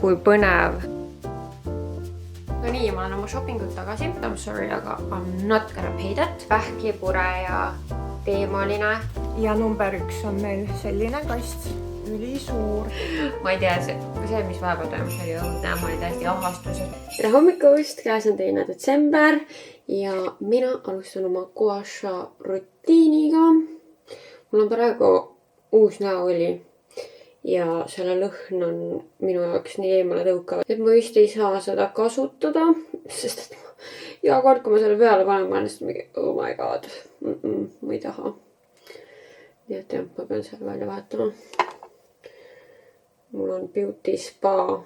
kui põnev. No nii, ma olen oma shoppingut tagasi. I'm sorry, aga I'm not gonna pay that. Pähklipure ja teemaline. Ja number 1 on meil selline kast. Ülisuur. Ma ei tea, see mis vahepeal toimus oli õudne. Ma olin täiesti ahastusel. Tere hommikust, käes on 2. detsember ja mina alustan oma gua sha rutiiniga. Mul on praegu uus näoõli ja selle lõhn on minu jaoks nii eemale tõukav, et ma vist ei saa seda kasutada, sest et iga kord, kui ma selle peale panen, ma olen lihtsalt mingi, oh my god, ma ei taha. Nii et jah, ma pean selle välja vahetama. Mul on Beauty Spa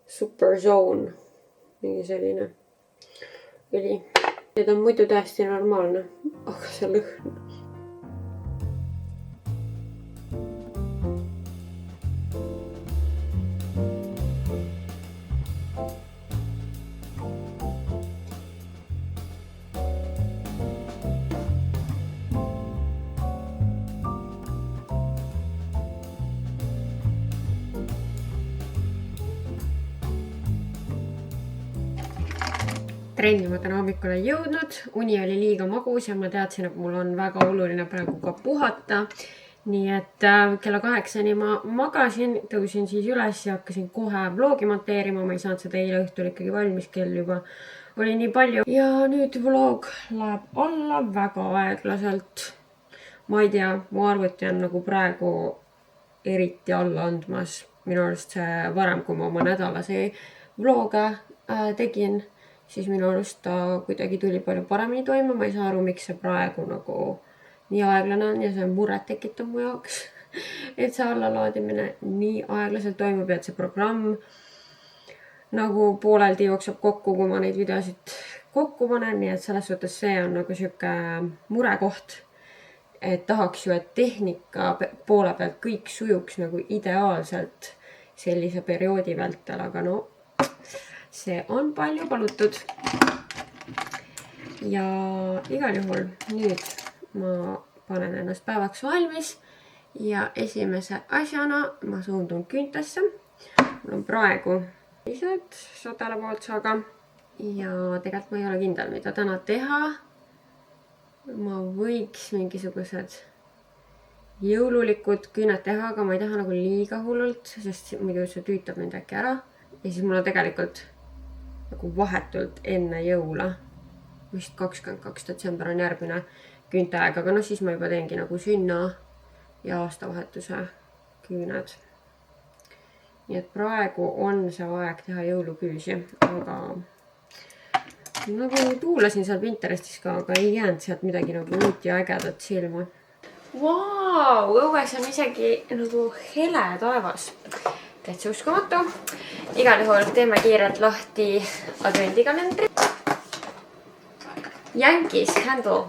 Super Zone, mingi selline õli. Need on muidu täiesti normaalne, aga see lõhn. Trenni ma täna hommikul ei jõudnud, uni oli liiga magus ja ma teadsin, et mul on väga oluline praegu ka puhata. Nii et kella 8-ni ma magasin, tõusin siis üles ja hakkasin kohe vlogi monteerima. Ma ei saanud seda eile õhtul ikkagi valmis, kell juba oli nii palju. Ja nüüd vlog läheb alla väga aeglaselt. Ma ei tea, mu arvuti on nagu praegu eriti alla andmas. Minu arust see varem, kui ma oma nädalase vloga tegin, siis minu arust ta kuidagi tuli palju paremini toima. Ma ei saa aru, miks see praegu nagu nii aeglane on ja see muret tekitab mu jaoks, et see allalaadimine nii aeglaselt toimub ja et see programm nagu pooleldi jookseb kokku, kui ma neid videosid kokku panen. Nii et selles suhtes see on nagu siuke murekoht, et tahaks ju, et tehnika poole pealt kõik sujuks nagu ideaalselt sellise perioodi vältel, aga no see on palju palutud. Ja igal juhul nüüd ma panen ennast päevaks valmis ja esimese asjana ma suundun küntesse. Mul on praegu lisad sadalapooltsaga ja tegelikult ma ei ole kindel, mida täna teha. Ma võiks mingisugused jõululikud küüned teha, aga ma ei taha nagu liiga hullult, sest muidu see tüütab mind äkki ära. Ja siis mul on tegelikult nagu vahetult enne jõula, vist 22. detsember on järgmine küünteaeg, aga no siis ma juba teengi nagu sünna ja aastavahetuse küüned. Nii et praegu on see aeg teha jõuluküüsi, aga nagu tuulasin seal Pinterestis ka, aga ei jäänud sealt midagi nagu uut ja ägedat silma. Vau, õues on isegi nagu hele taevas. Täitsa uskumatu. Igal juhul teeme kiirelt lahti advendikalendri. Yankees Candle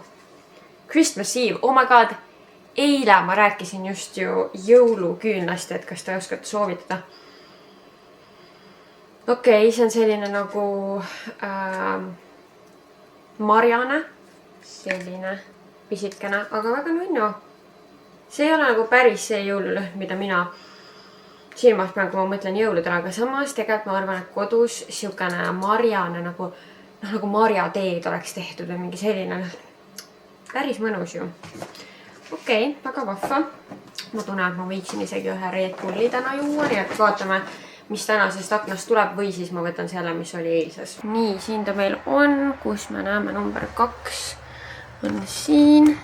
Christmas Eve. Oh my god. Eile ma rääkisin just ju jõuluküünlast, et kas te oskate soovitada. Okei, see on selline nagu marjane. Selline pisikene, aga väga nunnu. See ei ole nagu päris see jõululõhn, mida mina silmas pean, kui ma mõtlen jõuludele, aga samas tegelikult ma arvan, et kodus siukene marjane nagu marjateed oleks tehtud või mingi selline päris mõnus ju. Okei, väga vahva. Ma tunnen, et ma võiksin isegi ühe Red Bulli täna juua, nii et vaatame, mis tänasest aknast tuleb või siis ma võtan selle, mis oli eilses. Nii, siin ta meil on, kus me näeme number 2 on siin.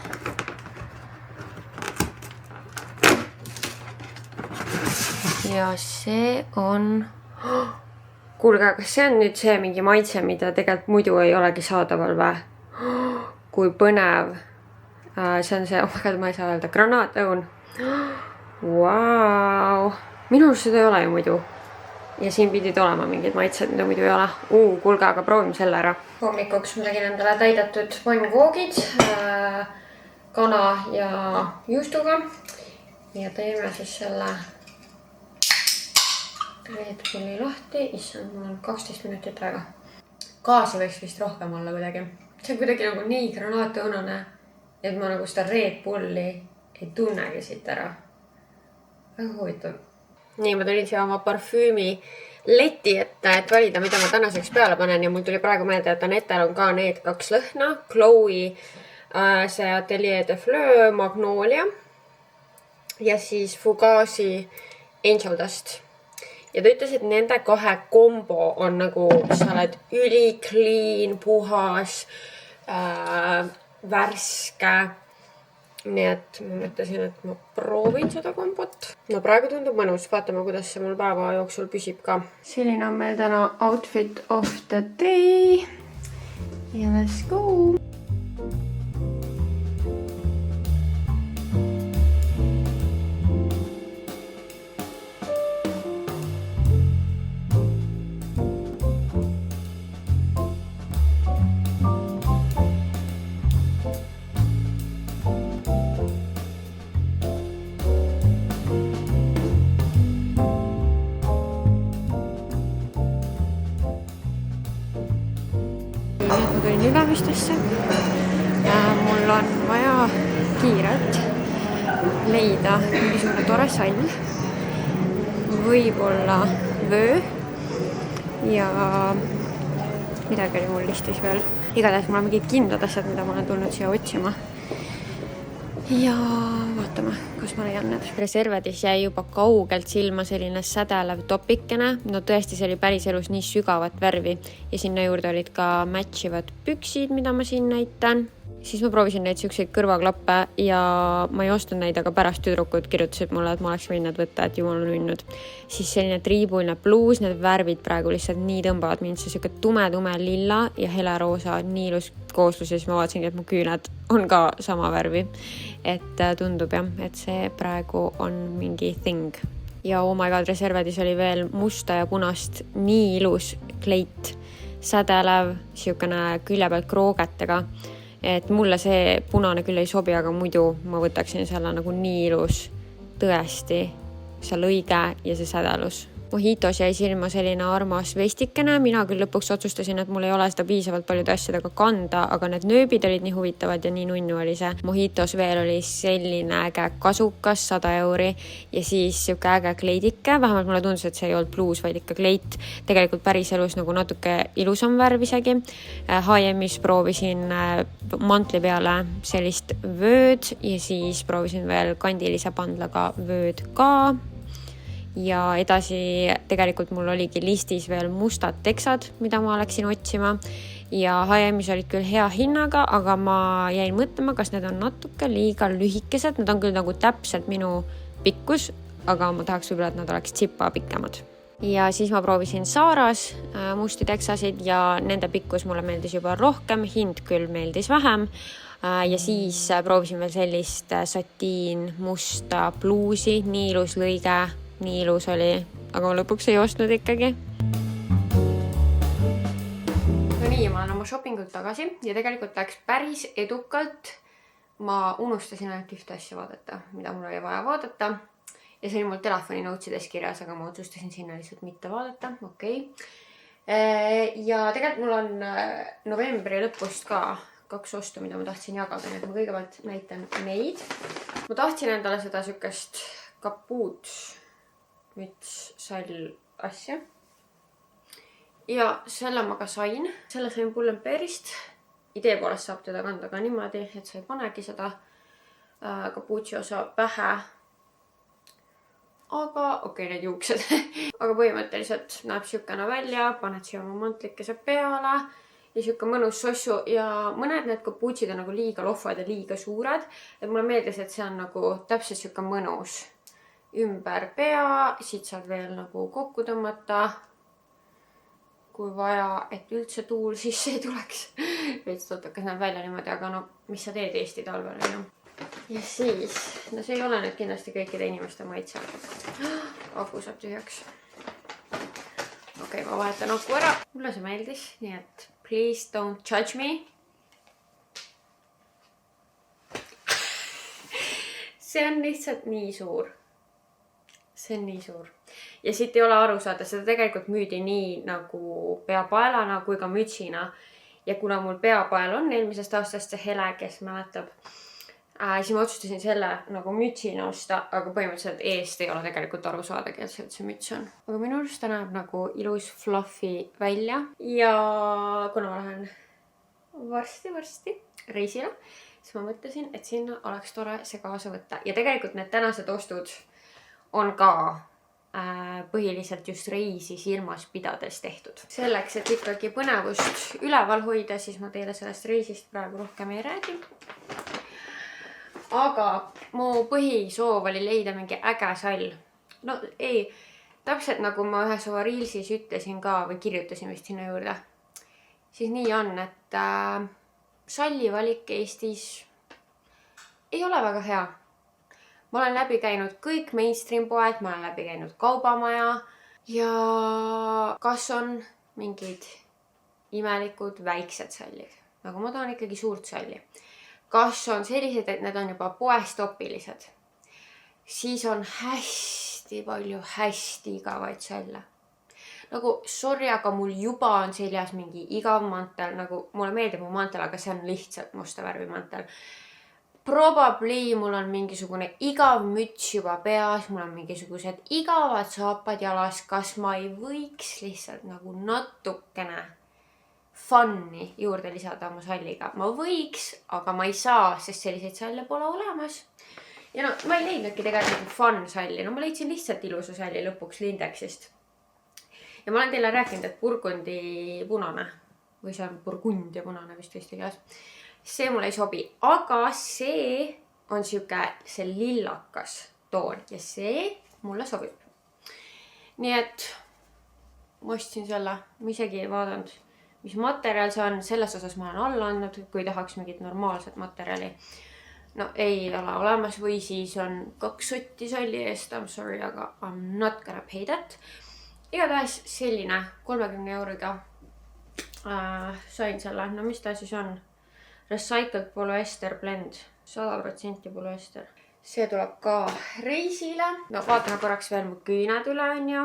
Ja see on... Kuulge, kas see on nüüd see mingi maitse, mida tegelikult muidu ei olegi saadaval või? Kui põnev. See on see, ma ei saa öelda, granaatõun. Vau. Minu arust seda ei ole ju muidu. Ja siin pidid olema mingid maitsed, mida muidu ei ole. Kuulge, aga proovime selle ära. Hommikuks ma tegin endale täidetud pannkoogid kana ja juustuga. Ja teeme siis selle Red Bulli lahti. Issand, mul on 12 minutit aega. Gaasi võiks vist rohkem olla kuidagi. See on kuidagi nagu nii granaatõunane, et ma nagu seda Red Bulli ei tunnegi siit ära. Väga huvitav. nii, ma tulin siia oma parfüümi leti ette, et valida, mida ma tänaseks peale panen ja mul tuli praegu meelde, et Anetel on ka need 2 lõhna. Chloe, see Atelier de Fleur, Magnolia ja siis Fugazi Angel Dust. Ja ta ütles, et nende 2 kombo on nagu, sa oled üli clean, puhas, värske. Nii et ma mõtlesin, et ma proovin seda kombot. No praegu tundub mõnus. Vaatame, kuidas see mul päeva jooksul püsib ka. Selline on meil täna outfit of the day. Ja let's go! Ma tulin Ülemistesse. Mul on vaja kiirelt leida mingisugune tore sall. Võib-olla vöö. Ja midagi oli mul listis veel. Igatahes mul on mingid kindlad asjad, mida ma olen tulnud siia otsima. Ja vaatame, kas ma leian need. Reservedis jäi juba kaugelt silma selline sädelev topikene. No tõesti, see oli päris elus nii sügavat värvi. Ja sinna juurde olid ka matchivad püksid, mida ma siin näitan. Siis ma proovisin neid siukseid kõrvaklappe ja ma ei ostnud neid, aga pärast tüdrukud kirjutasid mulle, et ma oleks võinud need võtta, et jumal on unnud. Siis selline triibuline bluus, need värvid praegu lihtsalt nii tõmbavad mind. See siuke tume lilla ja heleroosa nii ilus kooslus ja siis ma vaatasingi, et mu küüned on ka sama värvi. Et tundub jah, et see praegu on mingi thing. Ja oh my god, Reservedis oli veel musta ja punast nii ilus kleit, sädelev, siukene külje pealt kroogetega. Et mulle see punane küll ei sobi, aga muidu ma võtaksin selle nagu nii ilus, tõesti, see lõige ja see sädelus. Mohitos jäi silma selline armas vestikene. Mina küll lõpuks otsustasin, et mul ei ole seda piisavalt paljude asjadega kanda, aga need nööbid olid nii huvitavad ja nii nunnu oli see. Mohitos veel oli selline äge kasukas, 100 € ja siis siuke äge kleidike. Vähemalt mulle tundus, et see ei olnud bluus, vaid ikka kleit. Tegelikult päris elus nagu natuke ilusam värv isegi. H&M-is proovisin mantli peale sellist vööd ja siis proovisin veel kandilise pandlaga vööd ka. Ja edasi tegelikult mul oligi listis veel mustad teksad, mida ma oleksin otsima. Ja H&M-is olid küll hea hinnaga, aga ma jäin mõtlema, kas need on natuke liiga lühikesed. Nad on küll nagu täpselt minu pikkus, aga ma tahaks võib-olla, et nad oleks tsipa pikemad. Ja siis ma proovisin Zara's musti teksasid ja nende pikkus mulle meeldis juba rohkem, hind küll meeldis vähem. Ja siis proovisin veel sellist satiin musta bluusi, nii ilus lõige. Nii ilus oli, aga ma lõpuks ei ostnud ikkagi. No nii, ma olen oma shoppingult tagasi ja tegelikult läks päris edukalt. Ma unustasin ainult ühte asja vaadata, mida mul oli vaja vaadata. Ja see oli mul telefoni note'ides kirjas, aga ma otsustasin sinna lihtsalt mitte vaadata. Okei. Ja tegelikult mul on novembri lõpust ka 2 ostu, mida ma tahtsin jagada. Nii et ma kõigepealt näitan neid. Ma tahtsin endale seda sükest kapuut müts sall asja. Ja selle ma ka sain. Selle sain Pull&Bearist. Idee poolest saab teda kanda ka niimoodi, et sa ei panegi seda kapuutsi osa pähe. Aga okei, need juuksed. Aga põhimõtteliselt näeb siukene välja, paned siia oma mantlikese peale ja siuke mõnus sossu ja mõned need kapuutsid on nagu liiga lohvad ja liiga suured. Et mulle meeldis, et see on nagu täpselt siuke mõnus. Ümber pea, siit saad veel nagu kokku tõmmata, kui vaja, et üldse tuul sisse ei tuleks. Veits totakas näeb välja niimoodi, aga no mis sa teed Eesti talvel, on ju. Ja siis, no see ei ole nüüd kindlasti kõikide inimeste maitse. Aku saab tühjaks. Okei, ma vahetan aku ära. Mulle see meeldis, nii et please don't judge me. See on lihtsalt nii suur. See on nii suur. Ja siit ei ole aru saada, seda tegelikult müüdi nii nagu peapaelana kui ka mütsina. Ja kuna mul peapael on eelmisest aastast see hele, kes mäletab, Siis ma otsustasin selle nagu mütsina osta, aga põhimõtteliselt eest ei ole tegelikult aru saadagi, et see müts on. Aga minu arust ta näeb nagu ilus fluffy välja. Ja kuna ma lähen varsti reisile, siis ma mõtlesin, et sinna oleks tore see kaasa võtta. Ja tegelikult need tänased ostud on ka põhiliselt just reisi silmas pidades tehtud. Selleks, et ikkagi põnevust üleval hoida, siis ma teile sellest reisist praegu rohkem ei räägi. Aga mu põhisoov oli leida mingi äge sall. No ei, täpselt nagu ma ühes oma reelsis ütlesin ka või kirjutasin vist sinna juurde. Siis nii on, et salli valik Eestis ei ole väga hea. Ma olen läbi käinud kõik mainstream poed, ma olen läbi käinud kaubamaja ja kas on mingid imelikud väiksed sallid. Nagu ma tahan ikkagi suurt salli. Kas on sellised, et need on juba poestopilised. Siis on hästi palju hästi igavaid salle. Nagu sorry, aga mul juba on seljas mingi igav mantel. Nagu mulle meeldib mu mantel, aga see on lihtsalt musta värvi mantel. Probably mul on mingisugune igav müts juba peas, mul on mingisugused igavad saapad jalas. Kas ma ei võiks lihtsalt nagu natukene fun'i juurde lisada oma salliga? Ma võiks, aga ma ei saa, sest selliseid salle pole olemas. Ja no, ma ei leidnudki tegelikult fun salli. No ma leidsin lihtsalt ilusa salli lõpuks Lindexist. Ja ma olen teile rääkinud, et burgundi punane, või see on burgundia punane vist eesti keeles. See mulle ei sobi, aga see on see lillakas toon ja see mulle sobib. Nii et ma ostsin selle, ma isegi ei vaadanud, mis materjal see on, selles osas ma olen alla andnud, kui tahaks mingit normaalset materjali. No ei ole olemas või siis on 2 sotti salli eest, I'm sorry, aga I'm not gonna pay that. Igatahes selline 30 euriga sain selle, no mis ta siis on? Recycled polyester blend, 100% polyester. See tuleb ka reisile. No vaatame korraks veel mu küüned üle, on ju.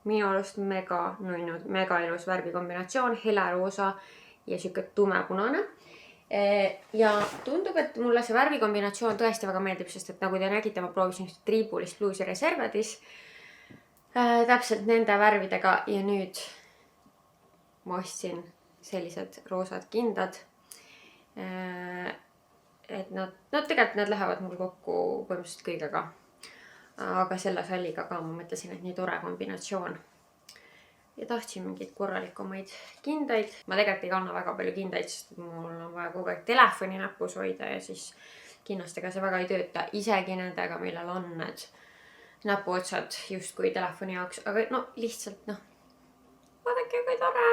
Minu arust mega nunnud, mega ilus värvikombinatsioon, heleroosa ja siuke tumepunane. Ja tundub, et mulle see värvikombinatsioon tõesti väga meeldib, sest et nagu te nägite, ma proovisin Tribulist Blues ja Reservedis täpselt nende värvidega ja nüüd ma ostsin sellised roosad kindad. Et nad tegelikult need lähevad mul kokku põhimõtteliselt kõigega. Aga selle salliga ka ma mõtlesin, et nii tore kombinatsioon. Ja tahtsin mingeid korralikumaid kindaid. Ma tegelikult ei kanna väga palju kindaid, sest mul on vaja kogu aeg telefoni näpus hoida ja siis kinnastega see väga ei tööta. Isegi nendega, millel on need näpuotsad justkui telefoni jaoks. Aga no lihtsalt vaadake, kui tore.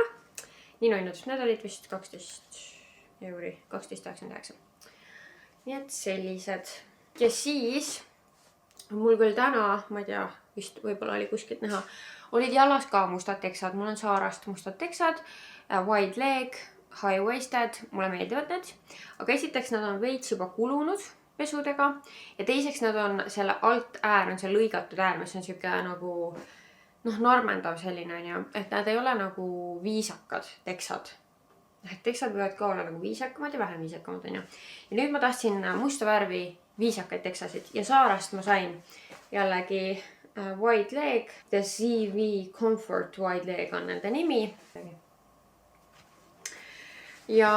Nii nunnud, need olid vist 12 euri, 12,99. Nii et sellised. Ja siis mul küll täna, ma ei tea, vist võib-olla oli kuskilt näha, olid jalas ka mustad teksad. Mul on Saarast mustad teksad, wide leg, high waisted, mulle meeldivad need. Aga esiteks nad on veits juba kulunud pesudega ja teiseks nad on selle alt äär, on see lõigatud äär, mis on siuke nagu normendav selline, et nad ei ole nagu viisakad teksad. Teksad võivad ka olla nagu viisakamad ja vähem viisakamad, on ju. Ja nüüd ma tahtsin musta värvi viisakaid teksasid ja Saarast ma sain jällegi wide leg, the CV Comfort wide leg on nende nimi. Ja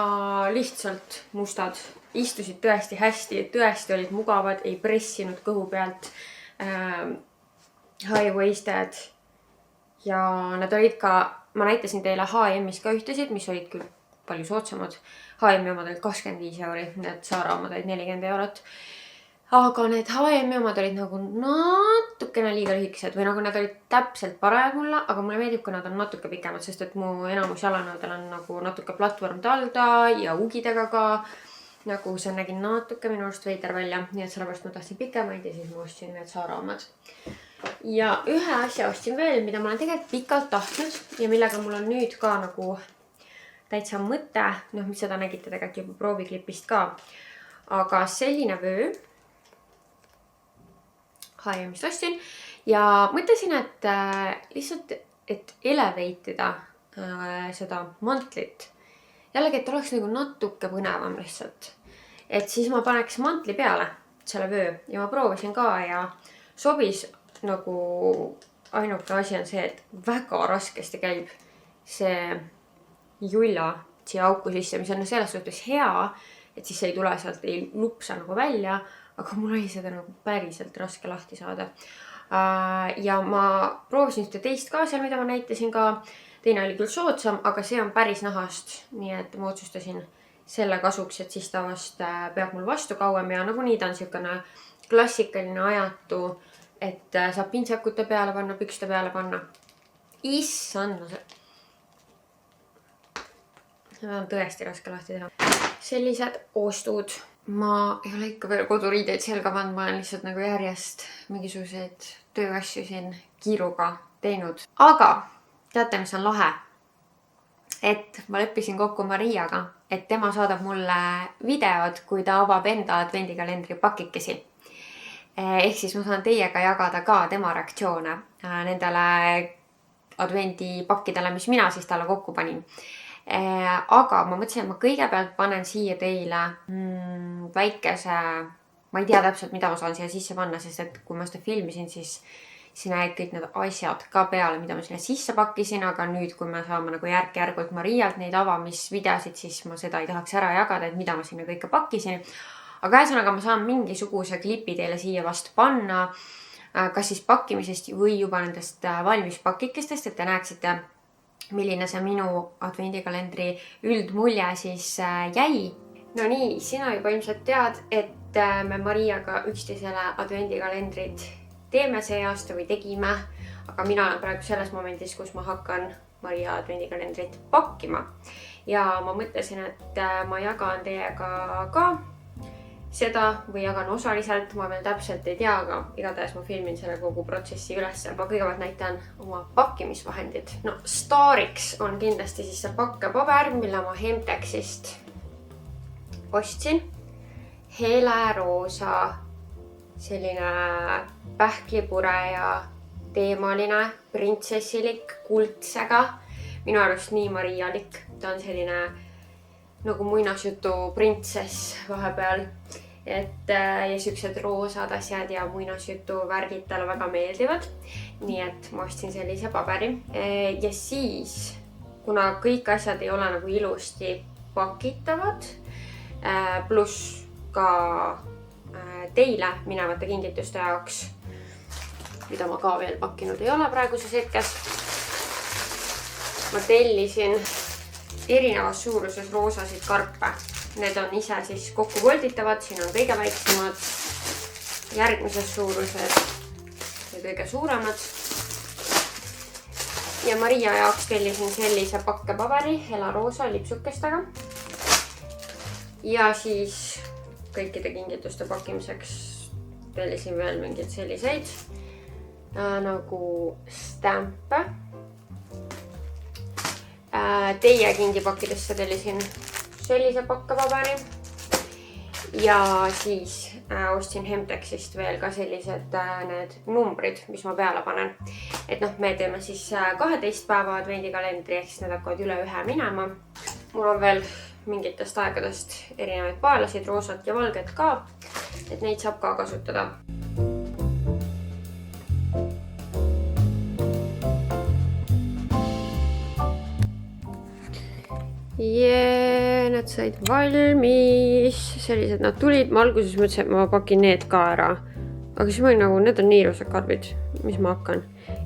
lihtsalt mustad istusid tõesti hästi, tõesti olid mugavad, ei pressinud kõhu pealt, high waisted ja nad olid ka, ma näitasin teile H&M-is ka ühtesid, mis olid küll palju soodsamad. H&M-i omad olid 25 euri, need Saara omad olid 40 eurot. Aga need H&M-i omad olid nagu natukene liiga lühikesed või nagu nad olid täpselt parajad mulle, aga mulle meeldib, kui nad on natuke pikemad, sest et mu enamus jalanõudel on nagu natuke platvorm talda ja ugidega ka. Nagu see nägi natuke minu arust veider välja, nii et sellepärast ma tahtsin pikemaid ja siis ma ostsin need Saara omad. Ja ühe asja ostsin veel, mida ma olen tegelikult pikalt tahtnud ja millega mul on nüüd ka nagu täitsa mõte, mis seda nägite tegelikult juba prooviklipist ka. Aga selline vöö H&M-ist ostsin ja mõtlesin, et lihtsalt, et eleveitida seda mantlit. Jällegi, et oleks nagu natuke põnevam lihtsalt. et siis ma paneks mantli peale selle vöö ja ma proovisin ka ja sobis. Nagu ainuke asi on see, et väga raskesti käib see julla siia auku sisse, mis on selles suhtes hea, et siis ei tule sealt, ei lupsa nagu välja, aga mul oli seda nagu päriselt raske lahti saada. Ja ma proovisin ühte teist ka seal, mida ma näitasin ka. Teine oli küll soodsam, aga see on päris nahast. Nii et ma otsustasin selle kasuks, et siis ta vast peab mul vastu kauem ja nagunii ta on siukene klassikaline ajatu, et saab pintsakute peale panna, pükste peale panna. Issand, seda on tõesti raske lahti teha. Sellised ostud. Ma ei ole ikka veel koduriideid selga pannud, ma olen lihtsalt nagu järjest mingisuguseid tööasju siin kiiruga teinud. Aga teate, mis on lahe? Et ma leppisin kokku Mariaga, et tema saadab mulle videod, kui ta avab enda advendikalendri pakikesi. Ehk siis ma saan teiega jagada ka tema reaktsioone nendele advendipakkidele, mis mina siis talle kokku panin. Aga ma mõtlesin, et ma kõigepealt panen siia teile väikese, ma ei tea täpselt, mida ma saan siia sisse panna, sest et kui ma seda filmisin, siis näed kõik need asjad ka peale, mida ma sinna sisse pakkisin, aga nüüd, kui me saame nagu järk-järgult Marialt neid avamisvideosid, siis ma seda ei tahaks ära jagada, et mida ma sinna kõike pakkisin. Aga ühesõnaga ma saan mingisuguse klipi teile siia vastu panna, kas siis pakkimisest või juba nendest valmis pakikestest, et te näeksite, milline see minu advendikalendri üldmulje siis jäi. No nii, sina juba ilmselt tead, et me Mariaga üksteisele advendikalendrid teeme see aasta või tegime, aga mina olen praegu selles momendis, kus ma hakkan Maria advendikalendrit pakkima. Ja ma mõtlesin, et ma jagan teiega ka seda või jagan osaliselt, ma veel täpselt ei tea, aga igatahes ma filmin selle kogu protsessi üles. Ma kõigepealt näitan oma pakkimisvahendid. No staariks on kindlasti siis see pakkepaber, mille ma Hemtexist ostsin. Heleroosa selline pähklipure ja teemaline printsessilik kuldsega. Minu arust nii marialik. Ta on selline nagu muinasjutu printsess vahepeal. Ja siuksed roosad asjad ja muinasjutu värgid talle väga meeldivad. Nii et ma ostsin sellise paberi. Ja siis, kuna kõik asjad ei ole nagu ilusti pakitavad, pluss ka teile minevate kingituste jaoks, mida ma ka veel pakkinud ei ole praeguses hetkes, ma tellisin erinevas suuruses roosasid karpe. Need on ise siis kokku volditavad, siin on kõige väiksemad, järgmises suuruses ja kõige suuremad. Ja Maria jaoks tellisin sellise pakkepaberi helaroosa lipsukestega. Ja siis kõikide kingituste pakkimiseks tellisin veel mingeid selliseid nagu stampe. Teie kingipakkidesse tellisin sellise pakkepaberi ja siis ostsin Hemtexist veel ka sellised need numbrid, mis ma peale panen. Et noh, me teeme siis 12 päeva advendikalendri, ehk siis need hakkavad üle 1 minema. Mul on veel mingitest aegadest erinevaid paelasid, roosat ja valget ka, et neid saab ka kasutada. Need said valmis, sellised nad tulid. Ma alguses mõtlesin, et ma pakin need ka ära. Aga siis ma olin nagu, need on nii ilusad karbid, mis ma hakkan.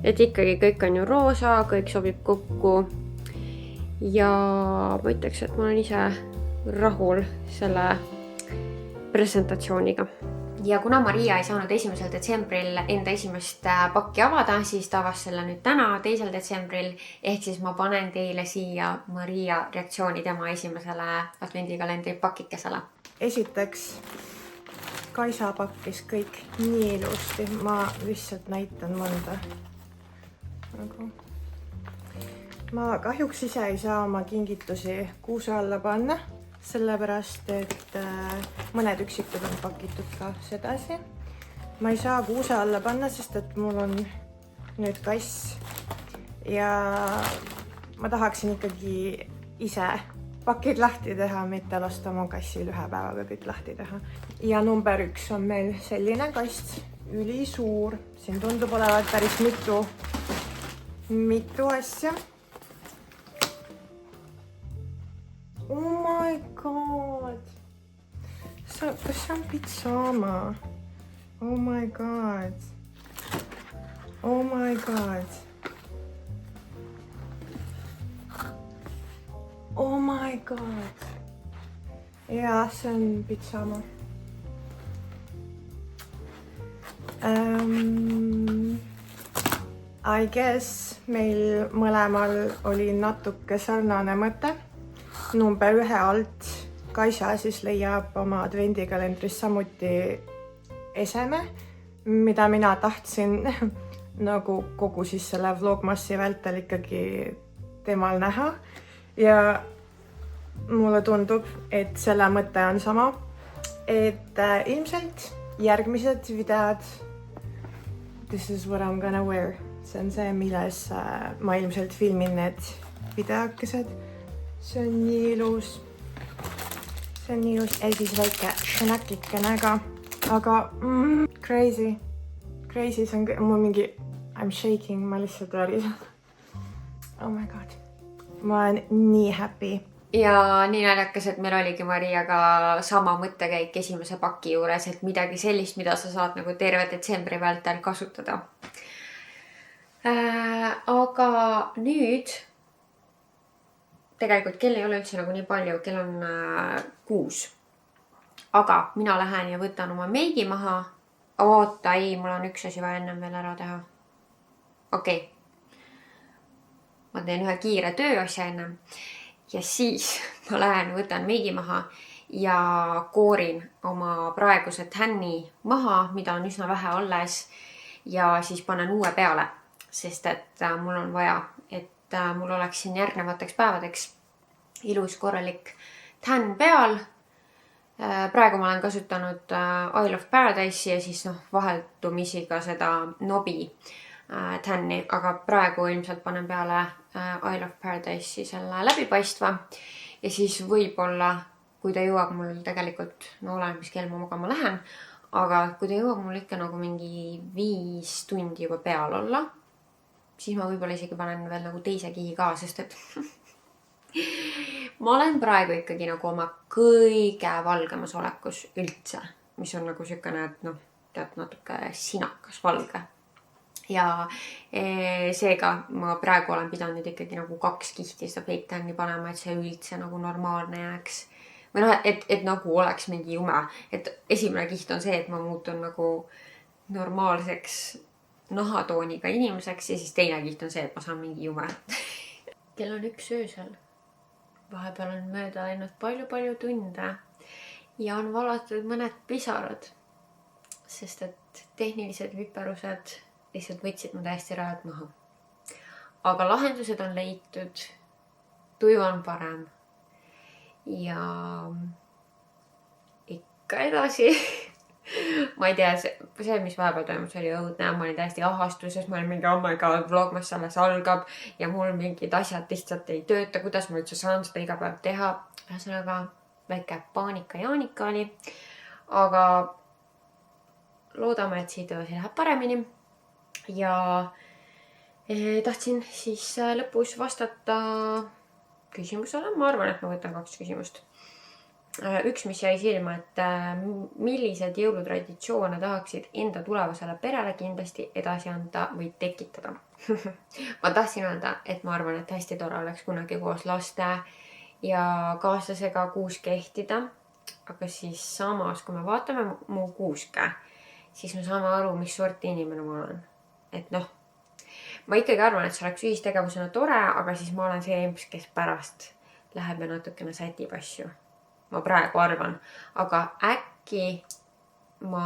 Et ikkagi kõik on ju roosa, kõik sobib kokku. Ja ma ütleks, et ma olen ise rahul selle presentatsiooniga. Ja kuna Maria ei saanud 1. detsembril enda esimest pakki avada, siis ta avas selle nüüd täna, 2. detsembril. Ehk siis ma panen teile siia Maria reaktsiooni tema esimesele advendikalendri pakikesele. Esiteks, Kaisa pakkis kõik nii ilusti. Ma lihtsalt näitan mõnda. Ma kahjuks ise ei saa oma kingitusi kuuse alla panna. Sellepärast, et mõned üksikud on pakitud ka sedasi. Ma ei saa kuuse alla panna, sest et mul on nüüd kass. Ja ma tahaksin ikkagi ise pakid lahti teha, mitte lasta oma kassil 1 päevaga kõik lahti teha. Ja number 1 on meil selline kast, ülisuur. Siin tundub olevat päris mitu asja. Oh my god! Kas see on pitsaama? Oh my god! Oh my god! Oh my god! Jaa, see on pitsaama. I guess meil mõlemal oli natuke sarnane mõte. Number 1 alt Kaisa siis leiab oma advendikalendris samuti eseme, mida mina tahtsin nagu kogu siis selle vlogmassi vältel ikkagi temal näha. Ja mulle tundub, et selle mõte on sama, et ilmselt järgmised videod this is what I'm gonna wear. See on see, milles ma ilmselt filmin need videokesed. See on nii ilus. See on nii ilus. Ja siis väike šnäkikene ka. Aga crazy. Crazy, see on mul mingi I'm shaking, ma lihtsalt värisin. Oh my god. Ma olen nii happy. Ja nii naljakas, et meil oligi Mariaga sama mõttekäik esimese paki juures, et midagi sellist, mida sa saad nagu terve detsembri vältel kasutada. Aga nüüd tegelikult kell ei ole üldse nagu nii palju, kell on 6. Aga mina lähen ja võtan oma meigi maha. Oota, ei, mul on üks asi vaja ennem veel ära teha. Okei. Ma teen ühe kiire tööasja ennem. Ja siis ma lähen, võtan meigi maha ja koorin oma praeguse tänni maha, mida on üsna vähe alles. Ja siis panen uue peale, sest et mul on vaja, et mul oleks siin järgnevateks päevadeks ilus korralik tänn peal. Praegu ma olen kasutanud Isle of Paradise'i ja siis vaheldumisi ka seda Nobi tänni, aga praegu ilmselt panen peale Isle of Paradise'i selle läbipaistva ja siis võib-olla, kui ta jõuab mul tegelikult, olen mis kell ma magama lähen, aga kui ta jõuab mul ikka nagu mingi 5 tundi juba peal olla, siis ma võib-olla isegi panen veel nagu teise kihi ka, sest et ma olen praegu ikkagi nagu oma kõige valgemas olekus üldse, mis on nagu siukene, et tead natuke sinakas valge. Ja seega ma praegu olen pidanud ikkagi nagu 2 kihti seda fake tanni panema, et see üldse nagu normaalne jääks. Või et nagu oleks mingi jume. Et esimene kiht on see, et ma muutun nagu normaalseks nahatooniga inimeseks ja siis teine kiht on see, et ma saan mingi jume. Kell on 1 öösel. Vahepeal on mööda läinud palju tunde ja on valatud mõned pisarad, sest et tehnilised viperused lihtsalt võtsid mu täiesti rajad maha. Aga lahendused on leitud, tuju on parem ja ikka edasi. Ma ei tea, see, mis vahepeal toimus, oli õudne. Ma olin täiesti ahastuses, ma olin mingi, oh my god, vlogmas alles algab ja mul mingid asjad lihtsalt ei tööta, kuidas ma üldse saan seda iga päev teha. Ühesõnaga väike paanika Jaanika oli, aga loodame, et siit läheb paremini ja tahtsin siis lõpus vastata küsimusele. Ma arvan, et ma võtan 2 küsimust. Üks, mis jäi silma, et millised jõulutraditsioone tahaksid enda tulevasele perele kindlasti edasi anda või tekitada. Ma tahtsin öelda, et ma arvan, et hästi tore oleks kunagi koos laste ja kaaslasega kuuske ehtida. Aga siis samas, kui me vaatame mu kuuske, siis me saame aru, mis sorti inimene ma olen. Et ma ikkagi arvan, et see oleks ühistegevusena tore, aga siis ma olen see emps, kes pärast läheb ja natukene sätib asju. Ma praegu arvan, aga äkki ma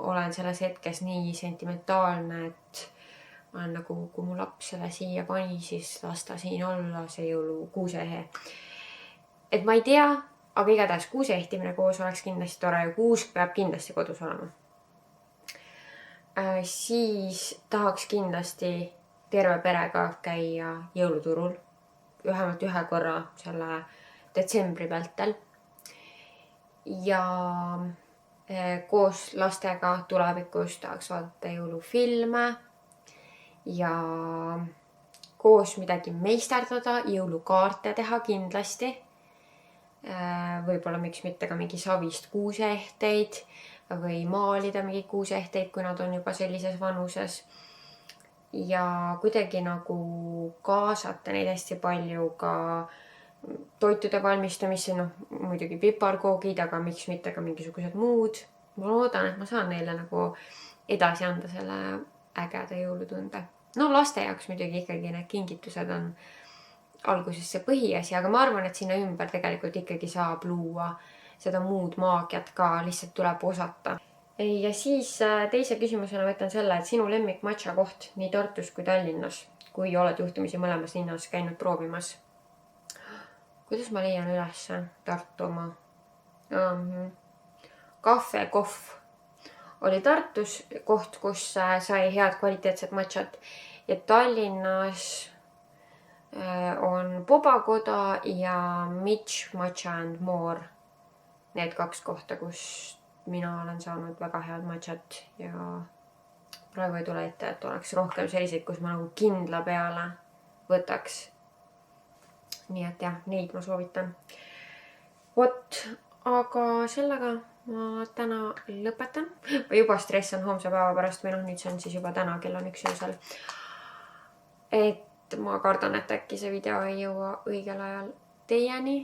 olen selles hetkes nii sentimentaalne, et ma olen nagu, kui mu laps selle siia pani, siis las ta siin olla, see jõulukuuseehe. Et ma ei tea, aga igatahes kuuse ehtimine koos oleks kindlasti tore ja kuusk peab kindlasti kodus olema. Siis tahaks kindlasti terve perega käia jõuluturul. Vähemalt 1 korra selle detsembri vältel. Ja koos lastega tulevikus tahaks vaadata jõulufilme ja koos midagi meisterdada, jõulukaarte teha kindlasti. Võib-olla miks mitte ka mingi savist kuuseehteid või maalida mingeid kuuseehteid, kui nad on juba sellises vanuses. Ja kuidagi nagu kaasata neid hästi palju ka toitude valmistamisse, muidugi piparkoogid, aga miks mitte ka mingisugused muud. Ma loodan, et ma saan neile nagu edasi anda selle ägeda jõulutunde. Laste jaoks muidugi ikkagi need kingitused on alguses see põhiasi, aga ma arvan, et sinna ümber tegelikult ikkagi saab luua seda muud maagiat ka, lihtsalt tuleb osata. Ja siis teise küsimusena võtan selle, et sinu lemmik matša koht nii Tartus kui Tallinnas, kui oled juhtumisi mõlemas linnas käinud proovimas. Kuidas ma leian üles Tartu oma? Kahve Kohv oli Tartus koht, kus sai head kvaliteetset matšat. Ja Tallinnas on Bobakoda ja Mitch Matcha and More. Need 2 kohta, kus mina olen saanud väga head matšat ja praegu ei tule ette, et oleks rohkem selliseid, kus ma nagu kindla peale võtaks. Nii et jah, neid ma soovitan. Aga sellega ma täna lõpetan. Ma juba stressan homse päeva pärast või nüüd see on siis juba täna, kell on 1 öösel. Et ma kardan, et äkki see video ei jõua õigel ajal teieni.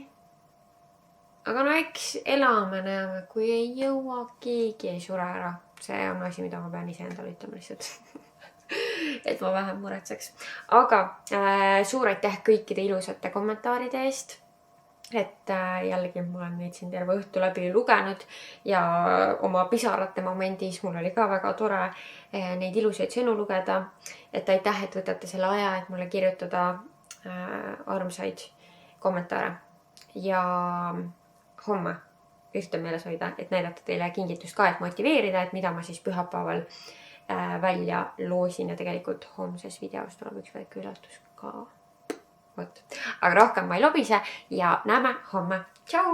Aga eks elame näeme, kui ei jõua, keegi ei sure ära. See on asi, mida ma pean ise endale ütlema lihtsalt. Et ma vähem muretseks. Aga suur aitäh kõikide ilusate kommentaaride eest. Et jällegi ma olen neid siin terve õhtu läbi lugenud ja oma pisarate momendis mul oli ka väga tore neid ilusaid sõnu lugeda. Et aitäh, et võtate selle aja, et mulle kirjutada armsaid kommentaare. Ja homme ühte meeles hoida, et näidata teile kingitust ka, et motiveerida, et mida ma siis pühapäeval välja loosin ja tegelikult homses videos tuleb üks väike üllatus ka. Aga rohkem ma ei lobise ja näeme homme. Tšau!